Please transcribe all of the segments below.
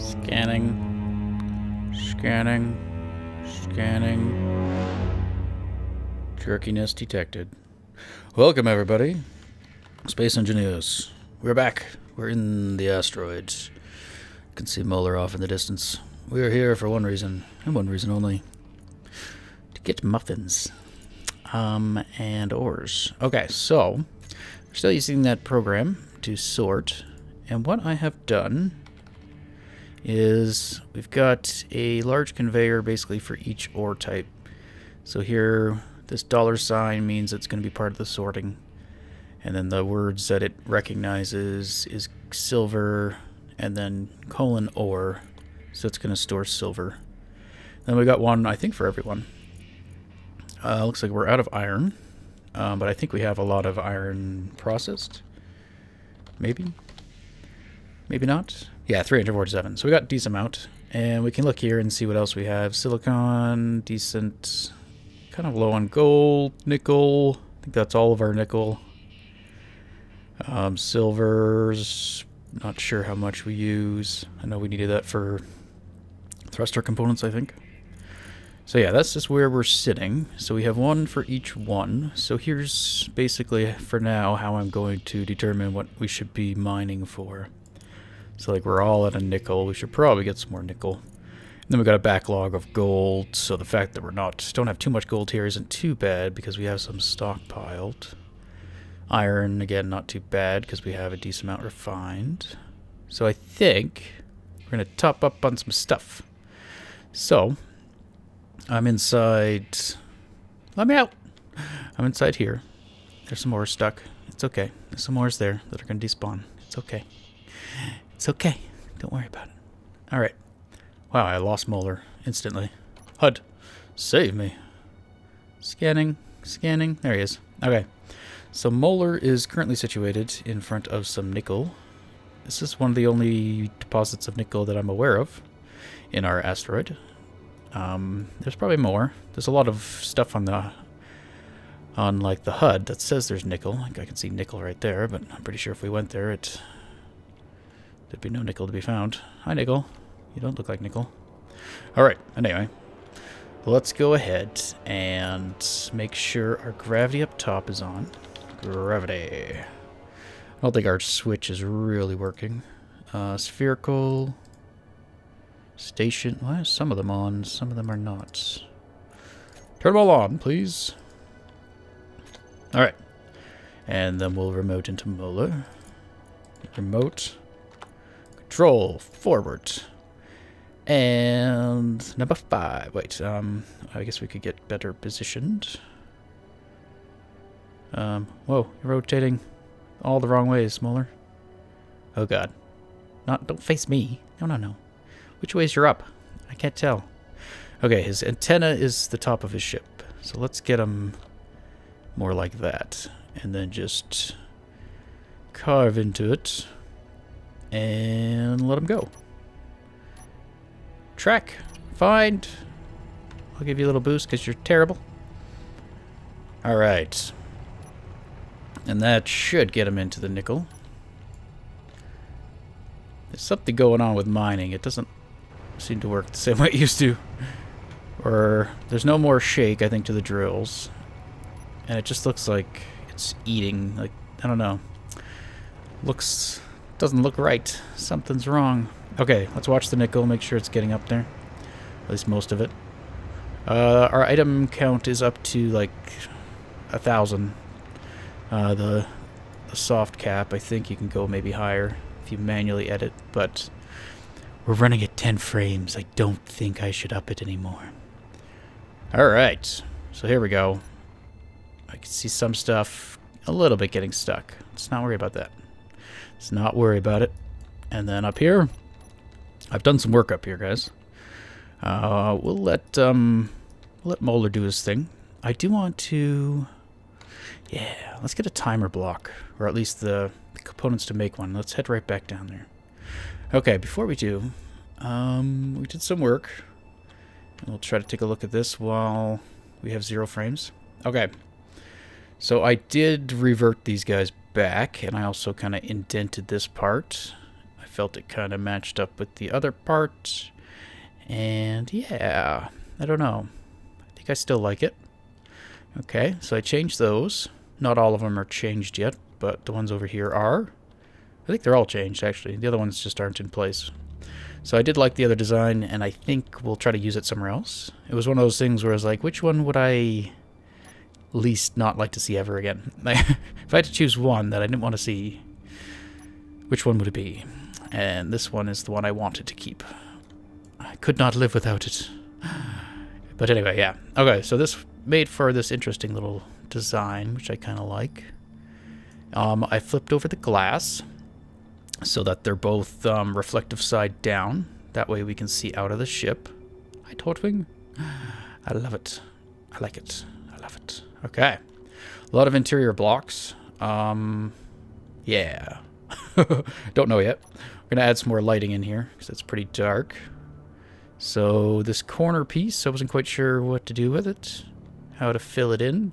Scanning. Scanning. Scanning. Jerkiness detected. Welcome, everybody. Space engineers. We're back. We're in the asteroid. You can see Molar off in the distance. We are here for one reason, and one reason only. To get muffins. And ores. Okay, so we're still using that program to sort. And what I have done is we've got a large conveyor basically for each ore type. So here, this $sign means it's going to be part of the sorting. And then the words that it recognizes is silver and then colon ore. So it's going to store silver. Then we got one, I think, for everyone. Looks like we're out of iron. But I think we have a lot of iron processed. Maybe? Maybe not? Yeah, 347. So we got a decent amount. And we can look here and see what else we have. Silicon, decent. Kind of low on gold, nickel. I think that's all of our nickel. Silver's not sure how much we use. I know we needed that for thruster components, I think. So yeah, that's just where we're sitting. So we have one for each one. So here's basically, for now, how I'm going to determine what we should be mining for. So like we're all at a nickel. We should probably get some more nickel. And then we got a backlog of gold. So the fact that we're don't have too much gold here isn't too bad because we have some stockpiled. Iron, again, not too bad because we have a decent amount refined. So I think we're going to top up on some stuff. So I'm inside. Let me out. I'm inside here. There's some ore stuck. It's okay. There's some ores there that are going to despawn. It's okay. It's okay. Don't worry about it. Alright. Wow, I lost Molar instantly. HUD, save me. Scanning. Scanning. There he is. Okay. So Molar is currently situated in front of some nickel. This is one of the only deposits of nickel that I'm aware of in our asteroid. There's probably more. There's a lot of stuff on like the HUD that says there's nickel. Like I can see nickel right there, but I'm pretty sure if we went there, there'd be no nickel to be found. Hi, nickel. You don't look like nickel. All right. Anyway, let's go ahead and make sure our gravity up top is on. Gravity. I don't think our switch is really working. Spherical. Station. Why are some of them on? Some of them are not. Turn them all on, please. Alright. And then we'll remote into Molar. Remote. Control. Forward. And number 5. Wait, I guess we could get better positioned. Whoa, you're rotating all the wrong ways, Molar. Oh god. Don't face me. No. Which way's you're up? I can't tell. Okay, his antenna is the top of his ship. So let's get him more like that. And then just carve into it. And let him go. Track. Find. I'll give you a little boost because you're terrible. Alright. And that should get him into the nickel. There's something going on with mining. It doesn't seem to work the same way it used to. Or there's no more shake, I think, to the drills. And it just looks like it's eating. Like, I don't know. Doesn't look right. Something's wrong. Okay, let's watch the nickel, make sure it's getting up there. At least most of it. Our item count is up to like 1,000. The soft cap, I think you can go maybe higher if you manually edit, but we're running at 10 frames. I don't think I should up it anymore. Alright, so here we go. I can see some stuff a little bit getting stuck. Let's not worry about that. Let's not worry about it. And then up here, I've done some work up here, guys. We'll let Molar do his thing. I do want to... Yeah, let's get a timer block, or at least the components to make one. Let's head right back down there. Okay, before we do, we did some work. And we'll try to take a look at this while we have 0 frames. Okay, so I did revert these guys back, and I also kind of indented this part. I felt it kind of matched up with the other part. And yeah, I don't know. I think I still like it. Okay, so I changed those. Not all of them are changed yet, but the ones over here are. I think they're all changed, actually. The other ones just aren't in place. So I did like the other design, and I think we'll try to use it somewhere else. It was one of those things where I was like, which one would I least not like to see ever again? If I had to choose one that I didn't want to see, which one would it be? And this one is the one I wanted to keep. I could not live without it. But anyway, yeah. Okay, so this made for this interesting little design, which I kind of like. I flipped over the glass so that they're both reflective side down. That way we can see out of the ship. Hi, Tortwing. I love it. I like it. I love it. Okay. A lot of interior blocks. Yeah. Don't know yet. We're going to add some more lighting in here because it's pretty dark. So this corner piece, I wasn't quite sure what to do with it. How to fill it in.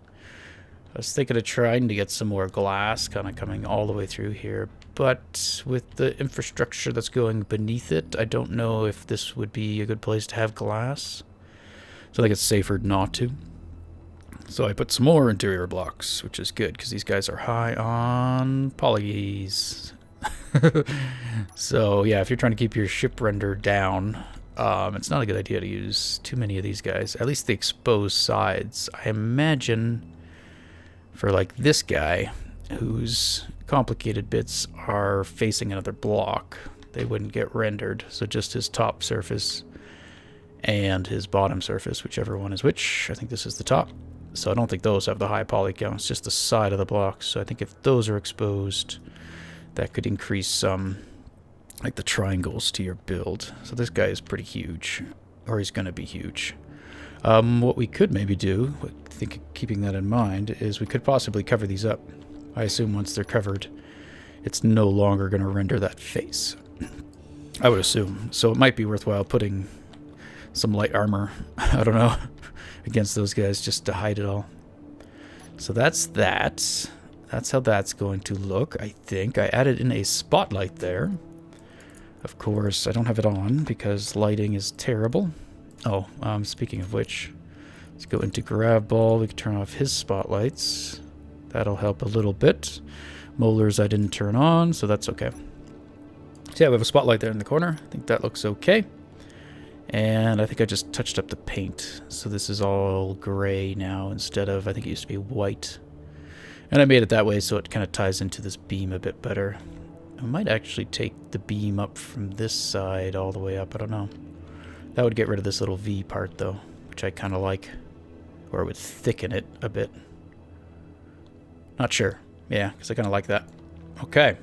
I was thinking of trying to get some more glass kind of coming all the way through here. But with the infrastructure that's going beneath it, I don't know if this would be a good place to have glass. So I think it's safer not to. So I put some more interior blocks, which is good because these guys are high on polys. So yeah, if you're trying to keep your ship render down, it's not a good idea to use too many of these guys. At least the exposed sides. I imagine for like this guy, whose complicated bits are facing another block, they wouldn't get rendered. So just his top surface and his bottom surface, whichever one is which. I think this is the top. So I don't think those have the high poly count. It's just the side of the blocks. So I think if those are exposed, that could increase some, like the triangles to your build. So this guy is pretty huge, or he's going to be huge. What we could maybe do, I think keeping that in mind, is we could possibly cover these up. I assume once they're covered, it's no longer going to render that face. I would assume. So it might be worthwhile putting some light armor, I don't know, against those guys just to hide it all. So that's that. That's how that's going to look, I think. I added in a spotlight there. Of course, I don't have it on because lighting is terrible. Oh, speaking of which, let's go into grab ball. We can turn off his spotlights. That'll help a little bit. Molars I didn't turn on, so that's okay. So yeah, we have a spotlight there in the corner. I think that looks okay. And I think I just touched up the paint. So this is all gray now instead of, I think it used to be white. And I made it that way so it kind of ties into this beam a bit better. I might actually take the beam up from this side all the way up. I don't know. That would get rid of this little V part, though, which I kind of like. Or it would thicken it a bit. Not sure. Yeah, because I kind of like that. Okay.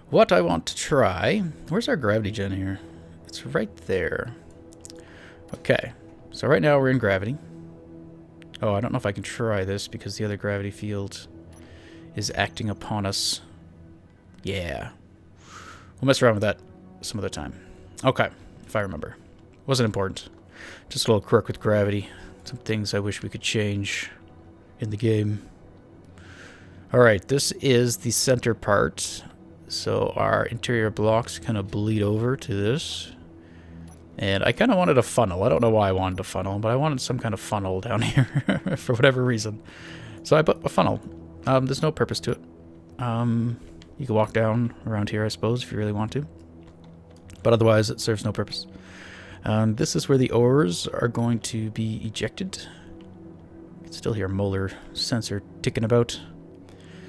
What I want to try... Where's our gravity gen here? It's right there. Okay. So right now we're in gravity. Oh, I don't know if I can try this because the other gravity field is acting upon us. Yeah. We'll mess around with that some other time. Okay, if I remember. Wasn't important. Just a little quirk with gravity. Some things I wish we could change in the game. Alright, this is the center part. So our interior blocks kind of bleed over to this. And I kind of wanted a funnel. I don't know why I wanted a funnel, but I wanted some kind of funnel down here for whatever reason. So I put a funnel. There's no purpose to it. You can walk down around here, I suppose, if you really want to. But otherwise, it serves no purpose. This is where the ores are going to be ejected. You can still hear a Molar sensor ticking about.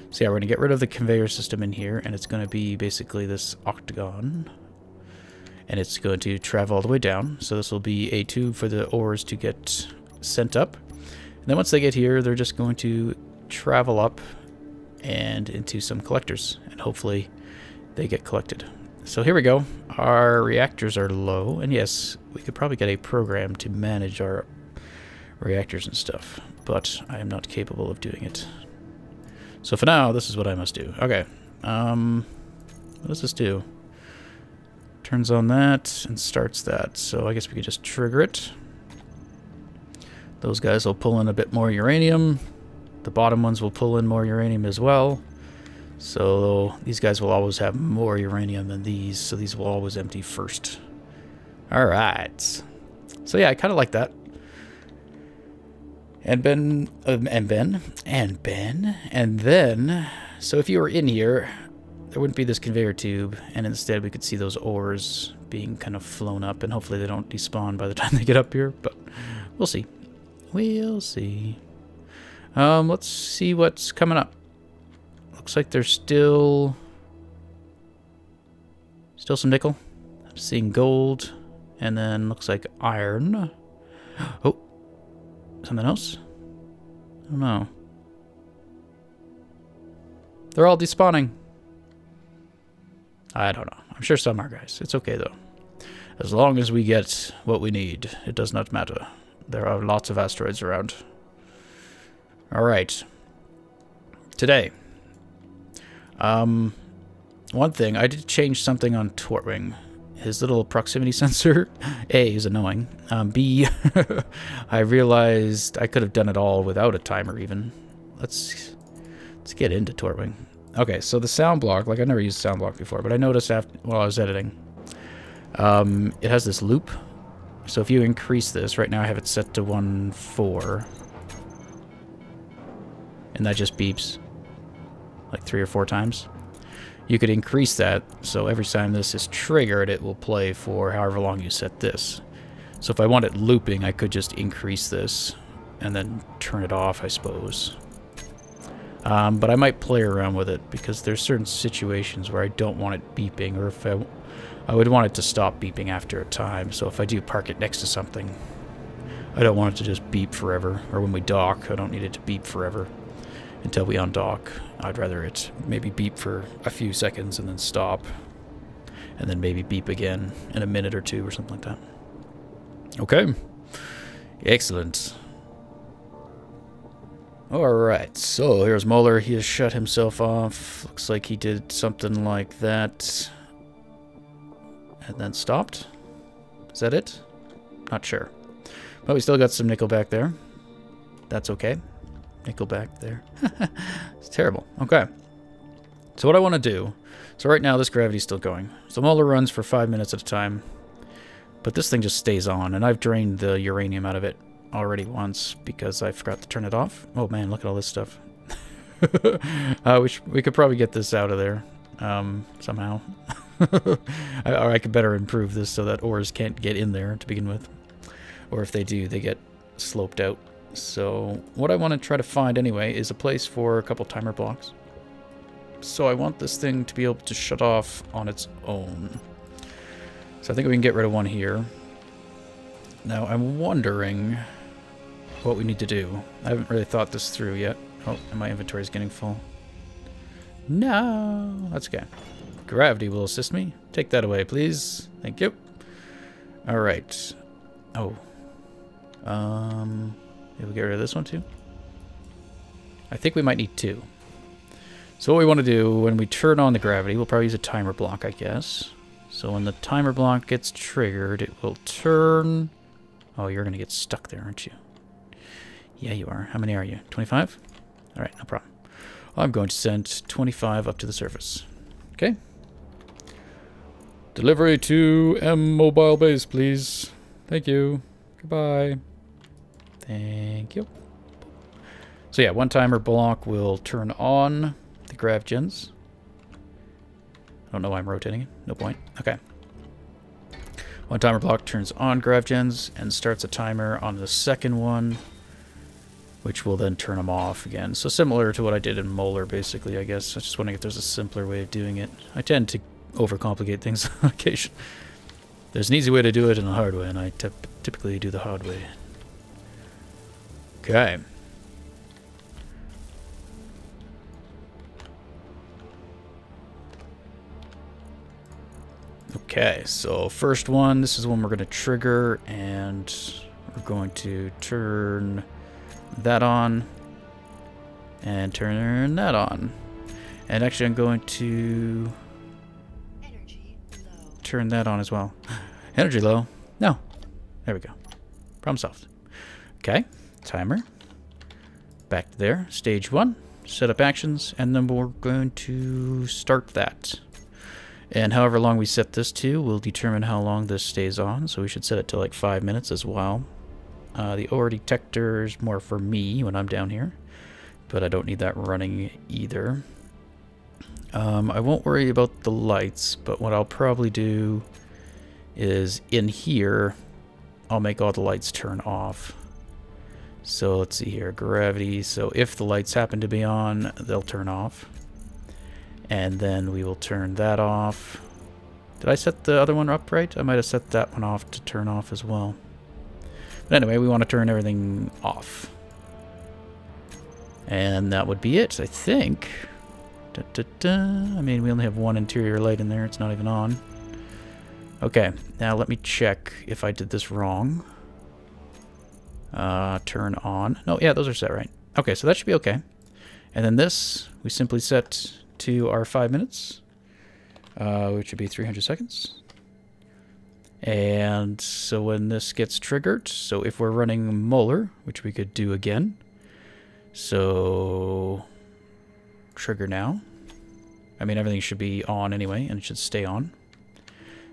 So yeah, we're going to get rid of the conveyor system in here, and it's going to be basically this octagon. And it's going to travel all the way down. So this will be a tube for the ores to get sent up. And then once they get here, they're just going to travel up and into some collectors. And hopefully they get collected. So here we go. Our reactors are low. And yes, we could probably get a program to manage our reactors and stuff. But I am not capable of doing it. So for now, this is what I must do. Okay. What does this do? Turns on that and starts that. So I guess we could just trigger it. Those guys will pull in a bit more uranium. The bottom ones will pull in more uranium as well. So these guys will always have more uranium than these, so these will always empty first. Alright. So yeah, I kind of like that. And then, so if you were in here, there wouldn't be this conveyor tube, and instead we could see those ores being kind of flown up, and hopefully they don't despawn by the time they get up here, but we'll see. We'll see. Let's see what's coming up. Looks like there's still some nickel. I'm seeing gold, and then looks like iron. Oh, something else? I don't know. They're all despawning. I don't know. I'm sure some are, guys. It's okay, though. As long as we get what we need, it does not matter. There are lots of asteroids around. Alright. Today. One thing, I did change something on Tortwing. His little proximity sensor, A, is annoying. B, I realized I could have done it all without a timer even. Let's get into Tortwing. Okay, so the sound block, like I never used sound block before, but I noticed while I was editing, it has this loop. So if you increase this, right now I have it set to 1.4, and that just beeps like 3 or 4 times. You could increase that, so every time this is triggered, it will play for however long you set this. So if I want it looping, I could just increase this and then turn it off, I suppose. But I might play around with it because there's certain situations where I don't want it beeping, or if I would want it to stop beeping after a time. So if I do park it next to something, I don't want it to just beep forever. Or when we dock, I don't need it to beep forever until we undock. I'd rather it maybe beep for a few seconds and then stop, and then maybe beep again in a minute or 2 or something like that. Okay. Excellent. Alright, so here's Molar. He has shut himself off. Looks like he did something like that. And then stopped. Is that it? Not sure. But we still got some nickel back there. That's okay. Nickel back there. It's terrible. Okay. So what I want to do... So right now this gravity's still going. So Molar runs for 5 minutes at a time. But this thing just stays on. And I've drained the uranium out of it already once because I forgot to turn it off. Oh man, look at all this stuff. We could probably get this out of there somehow. Or I could better improve this so that ores can't get in there to begin with. Or if they do, they get sloped out. So what I want to try to find anyway is a place for a couple timer blocks. So I want this thing to be able to shut off on its own. So I think we can get rid of one here. Now I'm wondering what we need to do. I haven't really thought this through yet. Oh, and my inventory is getting full. No, that's okay. Gravity will assist me. Take that away, please. Thank you. All right. Oh. We'll get rid of this one too. I think we might need 2. So what we want to do when we turn on the gravity, we'll probably use a timer block, I guess. So when the timer block gets triggered, it will turn... Oh, you're going to get stuck there, aren't you? Yeah, you are. How many are you? 25? All right, no problem. I'm going to send 25 up to the surface. Okay. Delivery to M Mobile Base, please. Thank you. Goodbye. Thank you. So yeah, one timer block will turn on the grav gens. I don't know why I'm rotating it. No point. Okay. One timer block turns on grav gens and starts a timer on the second one, which will then turn them off again. So similar to what I did in Molar, basically, I guess. I was just wondering if there's a simpler way of doing it. I tend to overcomplicate things on occasion. There's an easy way to do it and a hard way, and I typically do the hard way. Okay. Okay, so first one, this is one we're going to trigger, and we're going to turn that on, and turn that on. And actually I'm going to turn that on as well. Energy low. No. There we go. Problem solved. Okay. Timer. Back to there. Stage 1. set up actions, and then we're going to start that. And however long we set this to will determine how long this stays on, so we should set it to like 5 minutes as well. The ore detector is more for me when I'm down here, but I don't need that running either. I won't worry about the lights, but what I'll probably do is in here, I'll make all the lights turn off. So let's see here, gravity. So if the lights happen to be on, they'll turn off. And then we will turn that off. Did I set the other one up right? I might have set that one off to turn off as well. But anyway, we want to turn everything off. And that would be it, I think. I mean, we only have one interior light in there. It's not even on. Okay, now let me check if I did this wrong. Turn on. No, yeah, those are set right. Okay, so that should be okay. And then this, we simply set to our 5 minutes, which would be 300 seconds. And so when this gets triggered, so if we're running Molar, which we could do again, so trigger now. I mean, everything should be on anyway, and it should stay on.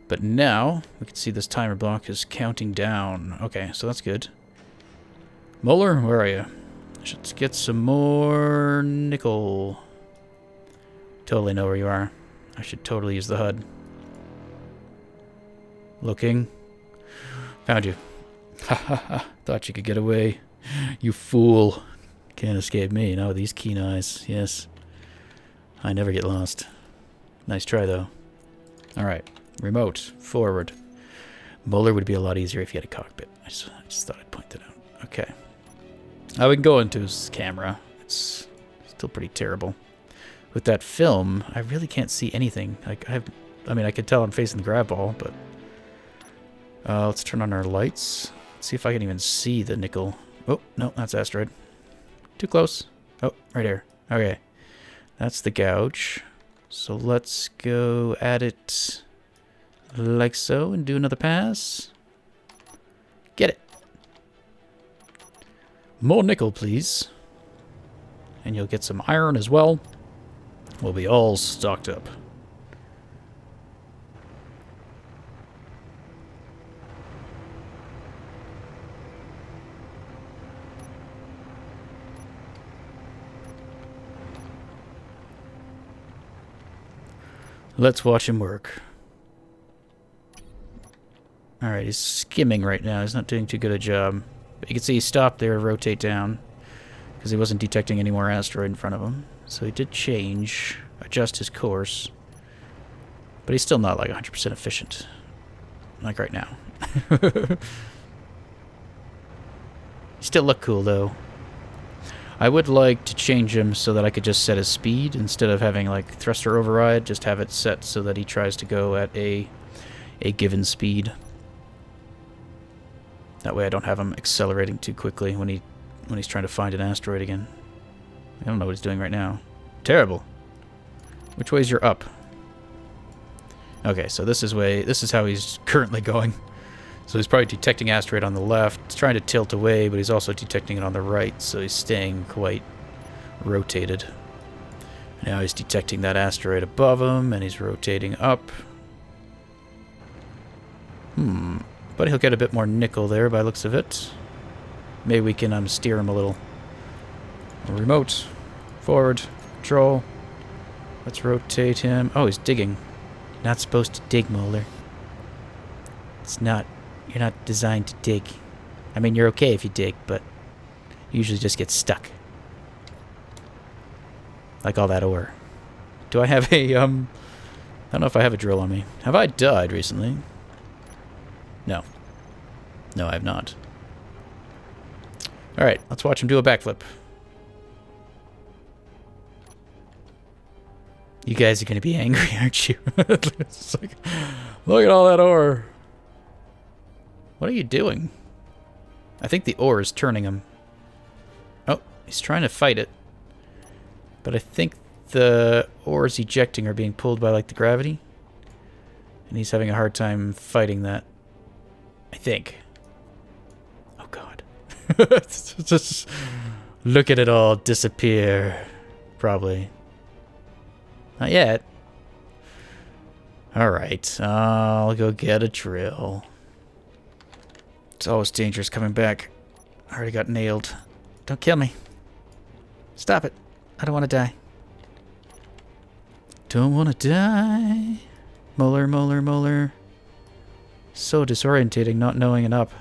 But now, we can see this timer block is counting down. Okay, so that's good. Molar, where are you? Let's get some more nickel. Totally know where you are. I should totally use the HUD. Looking. Found you. Ha ha ha. Thought you could get away. You fool. Can't escape me. No, these keen eyes. Yes. I never get lost. Nice try, though. Alright. Remote. Forward. Molar would be a lot easier if you had a cockpit. I just thought I'd point that out. Okay. We can go into his camera. It's still pretty terrible. With that film, I really can't see anything. Like I mean, I could tell I'm facing the grab ball, but let's turn on our lights. Let's see if I can even see the nickel. Oh, no, that's asteroid. Too close. Oh, right here. Okay. That's the gouge. So let's go at it like so and do another pass. Get it. More nickel, please. And you'll get some iron as well. We'll be all stocked up. Let's watch him work. Alright, he's skimming right now. He's not doing too good a job. But you can see he stopped there, rotate down, because he wasn't detecting any more asteroid in front of him. So he did change, adjust his course. But he's still not like 100% efficient. Like right now. He still look cool though. I would like to change him so that I could just set his speed instead of having like thruster override. Just have it set so that he tries to go at a given speed. That way I don't have him accelerating too quickly when he's trying to find an asteroid again. I don't know what he's doing right now. Terrible. Which way's your up? Okay, so this is how he's currently going. So he's probably detecting asteroid on the left. He's trying to tilt away, but he's also detecting it on the right, so he's staying quite rotated. Now he's detecting that asteroid above him, and he's rotating up. But he'll get a bit more nickel there by the looks of it. Maybe we can steer him a little. Remote. Forward. Control. Let's rotate him. Oh, he's digging. You're not supposed to dig, Molar. It's not... You're not designed to dig. I mean, you're okay if you dig, but you usually just get stuck. Like all that ore. Do I have a, I don't know if I have a drill on me. Have I died recently? No. No, I have not. Alright, let's watch him do a backflip. You guys are going to be angry, aren't you? It's like, look at all that ore. What are you doing? I think the ore is turning him. Oh, he's trying to fight it. But I think the ores ejecting are being pulled by, like, the gravity. And he's having a hard time fighting that. I think. Oh, God. Just look at it all disappear. probably. Not yet. Alright, I'll go get a drill. It's always dangerous coming back. I already got nailed. Don't kill me. Stop it. I don't want to die. Don't want to die. Molar, Molar, Molar. So disorientating not knowing an up.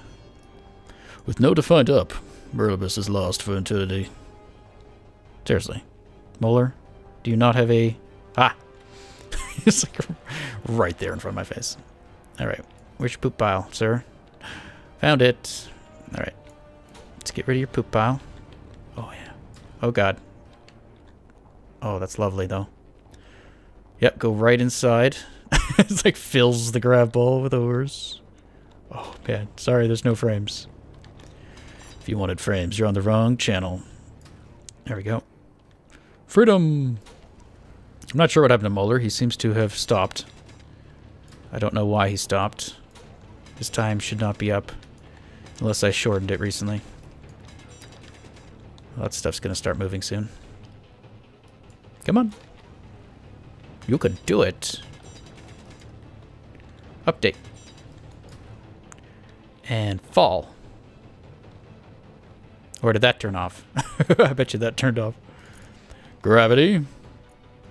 With no defined up, Morilibus is lost for eternity. Seriously. Molar, do you not have a... Ah! It's like right there in front of my face. Alright. Where's your poop pile, sir? Found it. Alright. Let's get rid of your poop pile. Oh, yeah. Oh, God. Oh, that's lovely, though. Yep, go right inside. It's like fills the grab ball with ores. Oh, man. Sorry, there's no frames. If you wanted frames, you're on the wrong channel. There we go. Freedom! I'm not sure what happened to Molar. He seems to have stopped. I don't know why he stopped. His time should not be up. Unless I shortened it recently. Well, that stuff's going to start moving soon. Come on. You could do it. Update. And fall. Or did that turn off? I bet you that turned off. Gravity.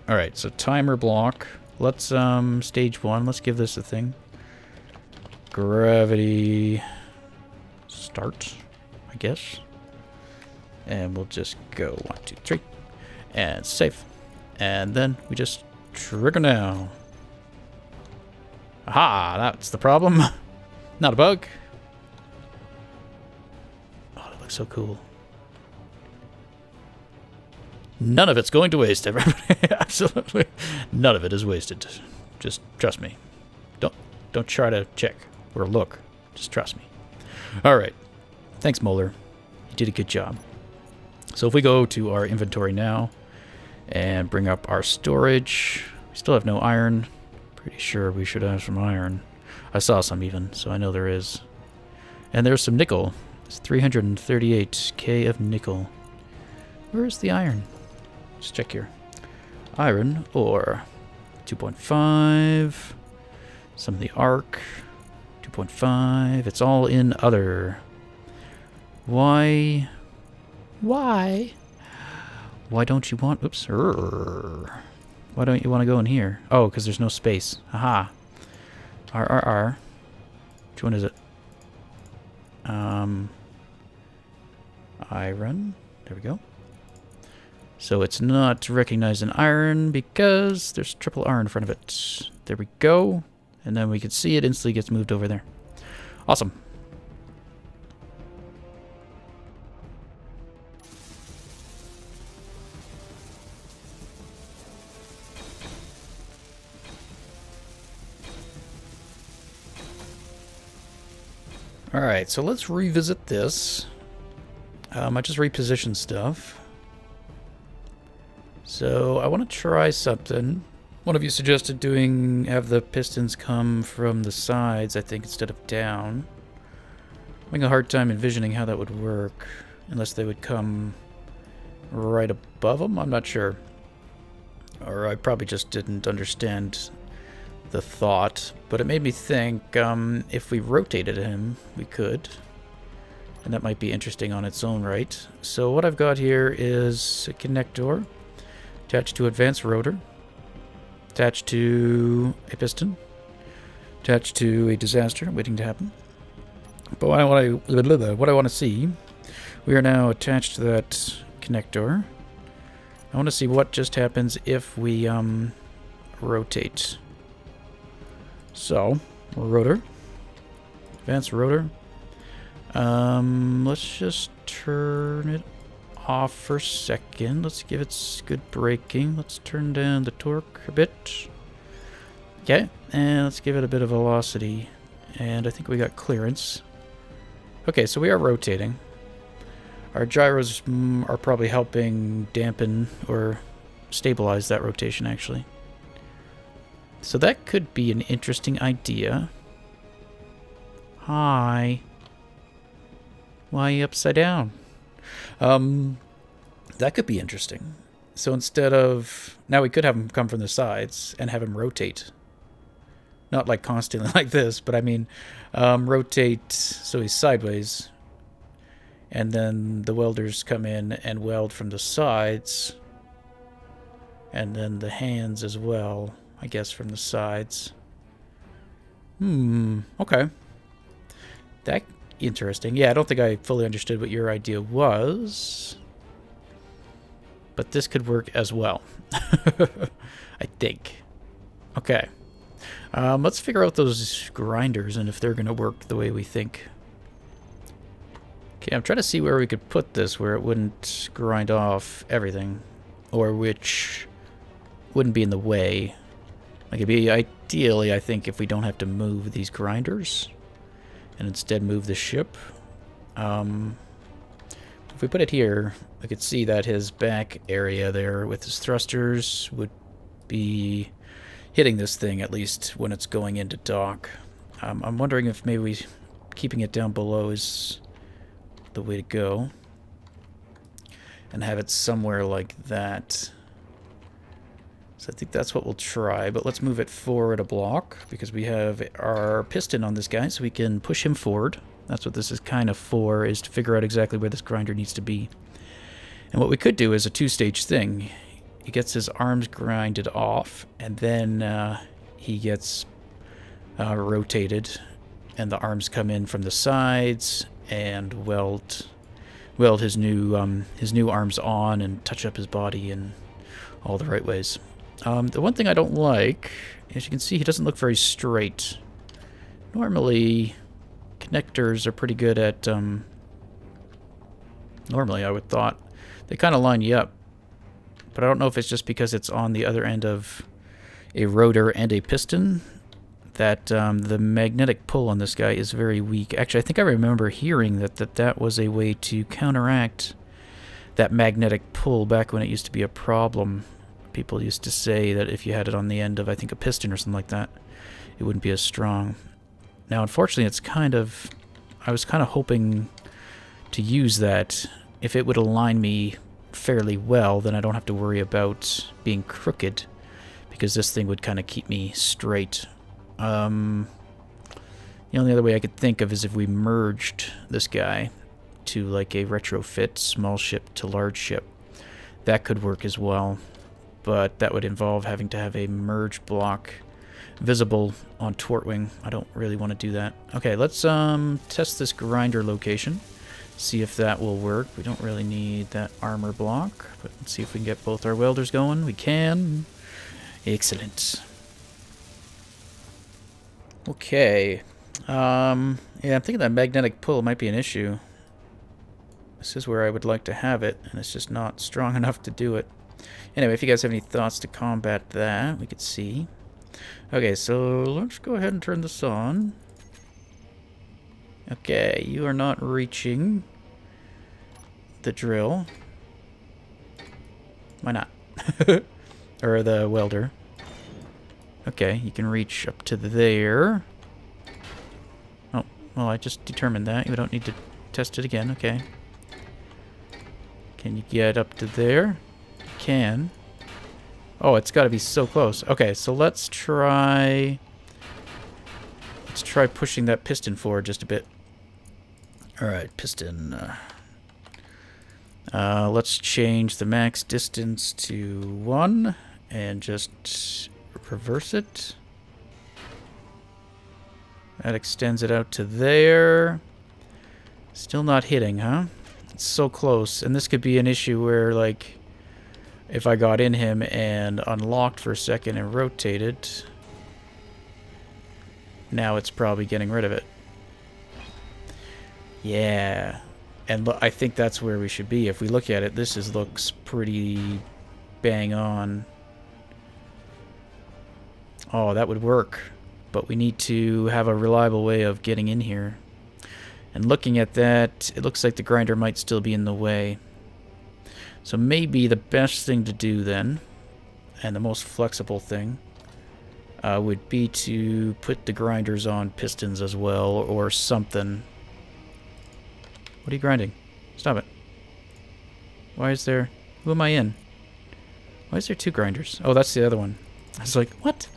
Alright, so timer block. Let's, stage 1. Let's give this a thing. Gravity. Start, I guess. And we'll just go 1, 2, 3. And save. And then we just trigger now. Aha, that's the problem. Not a bug. Oh, that looks so cool. None of it's going to waste, everybody. Absolutely. None of it is wasted. Just trust me. Don't try to check or look. Just trust me. Alright. Thanks, Molar. You did a good job. So if we go to our inventory now and bring up our storage, we still have no iron. Pretty sure we should have some iron. I saw some even, so I know there is. And there's some nickel. It's 338k of nickel. Where's the iron? Let's check here. Iron ore. 2.5. Some of the arc. 2.5. It's all in other. Why? Why? Why don't you want... Oops. Why don't you want to go in here? Oh, because there's no space. Aha. R. Which one is it? Iron. There we go. So it's not recognizing iron because there's triple R in front of it. There we go. And then we can see it instantly gets moved over there. Awesome. Alright, so let's revisit this. I just repositioned stuff. So I want to try something. One of you suggested have the pistons come from the sides, I think, instead of down. I'm having a hard time envisioning how that would work. Unless they would come right above them? I'm not sure. Or I probably just didn't understand the thought. But it made me think, if we rotated him, we could. And that might be interesting on its own right. So what I've got here is a connector. Attached to advanced rotor. Attached to a piston. Attached to a disaster waiting to happen. But what I want to see, we are now attached to that connector. I want to see what just happens if we rotate. So, rotor. Advanced rotor. Let's just turn it off for a second. Let's give it good braking. Let's turn down the torque a bit. Okay, and let's give it a bit of velocity. And I think we got clearance. Okay, so we are rotating. Our gyros are probably helping dampen or stabilize that rotation, actually. So that could be an interesting idea. Hi. Why are you upside down? That could be interesting. So instead of... Now we could have him come from the sides and have him rotate. Not like constantly like this, but I mean rotate so he's sideways. And then the welders come in and weld from the sides. And then the hands as well, I guess, from the sides. Okay. That interesting. Yeah, I don't think I fully understood what your idea was. But this could work as well. I think. Okay. Let's figure out those grinders and if they're going to work the way we think. Okay, I'm trying to see where we could put this where it wouldn't grind off everything. Or which wouldn't be in the way. Like, it'd be ideally, I think, if we don't have to move these grinders. And instead move the ship. If we put it here, I could see that his back area there with his thrusters would be hitting this thing, at least when it's going into dock. I'm wondering if maybe keeping it down below is the way to go. And have it somewhere like that. So I think that's what we'll try, but let's move it forward a block, because we have our piston on this guy, so we can push him forward. That's what this is kind of for, is to figure out exactly where this grinder needs to be. And what we could do is a two-stage thing. He gets his arms grinded off, and then he gets rotated, and the arms come in from the sides, and weld his new arms on, and touch up his body in all the right ways. The one thing I don't like, as you can see, he doesn't look very straight. Normally, connectors are pretty good at, normally I would thought, they kind of line you up. But I don't know if it's just because it's on the other end of a rotor and a piston, that the magnetic pull on this guy is very weak. Actually, I think I remember hearing that was a way to counteract that magnetic pull back when it used to be a problem. People used to say that if you had it on the end of, I think, a piston or something like that, it wouldn't be as strong. Now, unfortunately, it's kind of... I was kind of hoping to use that. If it would align me fairly well, then I don't have to worry about being crooked, because this thing would kind of keep me straight. The only other way I could think of is if we merged this guy to like a retrofit small ship to large ship. That could work as well, but that would involve having to have a merge block visible on Tortwing. I don't really want to do that. Okay, let's test this grinder location, see if that will work. We don't really need that armor block, but let's see if we can get both our welders going. We can. Excellent. Okay. Yeah, I'm thinking that magnetic pull might be an issue. This is where I would like to have it, and it's just not strong enough to do it. Anyway, if you guys have any thoughts to combat that, we could see. Okay, so let's go ahead and turn this on. Okay, you are not reaching the drill. Why not? Or the welder. Okay, you can reach up to there. Oh, well, I just determined that. You don't need to test it again. Okay. Can you get up to there? You can. Oh, it's got to be so close. Okay, so let's try pushing that piston forward just a bit. All right, piston. Let's change the max distance to 1 and just reverse it. That extends it out to there. Still not hitting, huh? It's so close. And this could be an issue where, like, if I got in him and unlocked for a second and rotated, now it's probably getting rid of it. Yeah. And I think that's where we should be. If we look at it, this looks pretty bang on. Oh, that would work. But we need to have a reliable way of getting in here. And looking at that, it looks like the grinder might still be in the way. So maybe the best thing to do then, and the most flexible thing, would be to put the grinders on pistons as well, or something. What are you grinding? Stop it. Why is there... Who am I in? Why is there 2 grinders? Oh, that's the other one. I was like, what?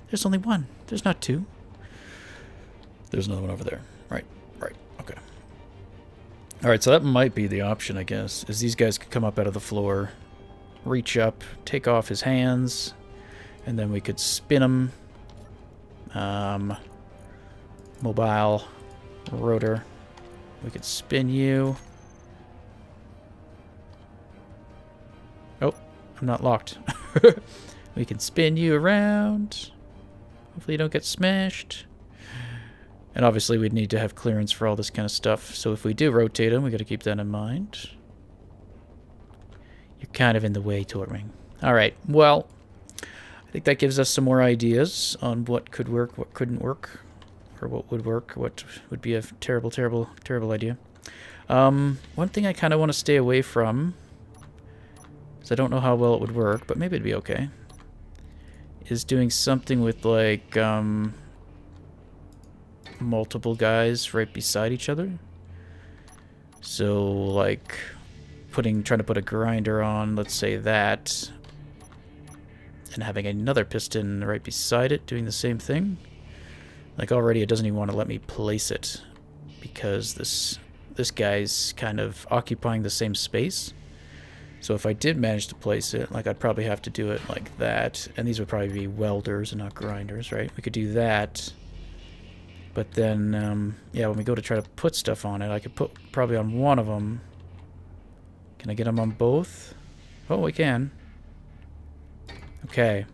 There's only 1. There's not 2. There's another one over there. Right, right, okay. Alright, so that might be the option, I guess, is these guys could come up out of the floor, reach up, take off his hands, and then we could spin him. Mobile, rotor. We could spin you. Oh, I'm not locked. We can spin you around. Hopefully you don't get smashed. And obviously we'd need to have clearance for all this kind of stuff. So if we do rotate him, we got to keep that in mind. You're kind of in the way, Tortwing. Alright, well, I think that gives us some more ideas on what could work, what couldn't work. Or what would work, what would be a terrible, terrible, terrible idea. One thing I kind of want to stay away from, because I don't know how well it would work, but maybe it'd be okay, is doing something with, like, multiple guys right beside each other. So, like, trying to put a grinder on, let's say that, and having another piston right beside it doing the same thing. Like, already it doesn't even want to let me place it because this guy's kind of occupying the same space. So if I did manage to place it, like, I'd probably have to do it like that, and these would probably be welders and not grinders, right? We could do that. But then, yeah, when we go to try to put stuff on it, I could put probably on one of them. Can I get them on both? Oh, we can. Okay.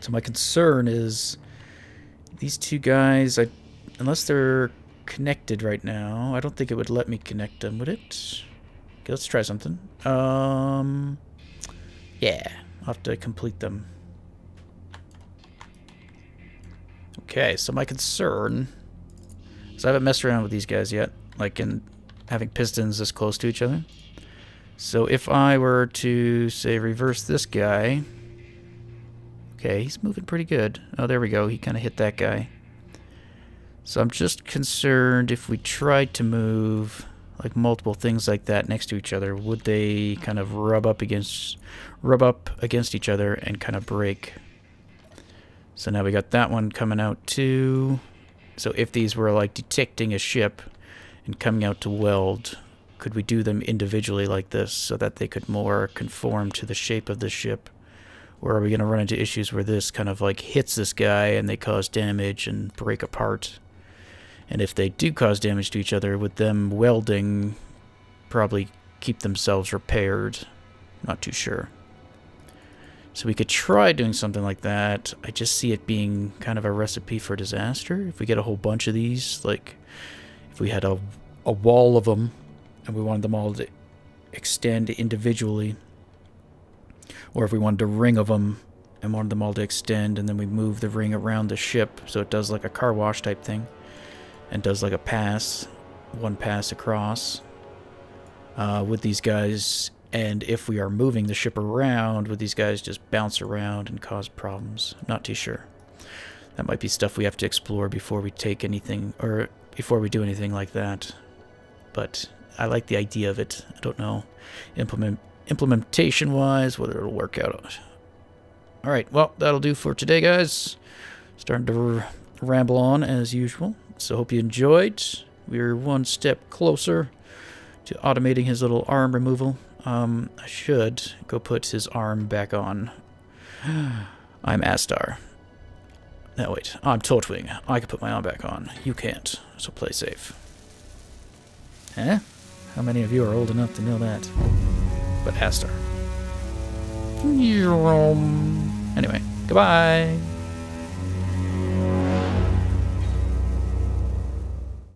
So my concern is these 2 guys, unless they're connected right now, I don't think it would let me connect them, would it? Okay, let's try something. Yeah, I'll have to complete them. Okay, so my concern is I haven't messed around with these guys yet, like in having pistons this close to each other. So if I were to, say, reverse this guy, okay, he's moving pretty good. Oh, there we go, he kind of hit that guy. So I'm just concerned if we tried to move like multiple things like that next to each other, would they kind of rub up against each other and kind of break? So now we got that one coming out too. So if these were like detecting a ship and coming out to weld, could we do them individually like this so that they could more conform to the shape of the ship? Or are we going to run into issues where this kind of like hits this guy and they cause damage and break apart? And if they do cause damage to each other, would them welding probably keep themselves repaired? Not too sure. So we could try doing something like that. I just see it being kind of a recipe for disaster. If we get a whole bunch of these, like if we had a wall of them and we wanted them all to extend individually, or if we wanted a ring of them and wanted them all to extend, and then we move the ring around the ship so it does like a car wash type thing and does like a pass, one pass across with these guys. And if we are moving the ship around, would these guys just bounce around and cause problems? I'm not too sure. That might be stuff we have to explore before we take anything, or before we do anything like that. But I like the idea of it. I don't know implementation-wise whether it'll work out. Alright, well, that'll do for today, guys. Starting to ramble on as usual. So hope you enjoyed. We're one step closer to automating his little arm removal. I should go put his arm back on. I'm Astar. No, wait. I'm Tortwing. I can put my arm back on. You can't. So play safe. Eh? How many of you are old enough to know that? But Astar. Anyway, goodbye.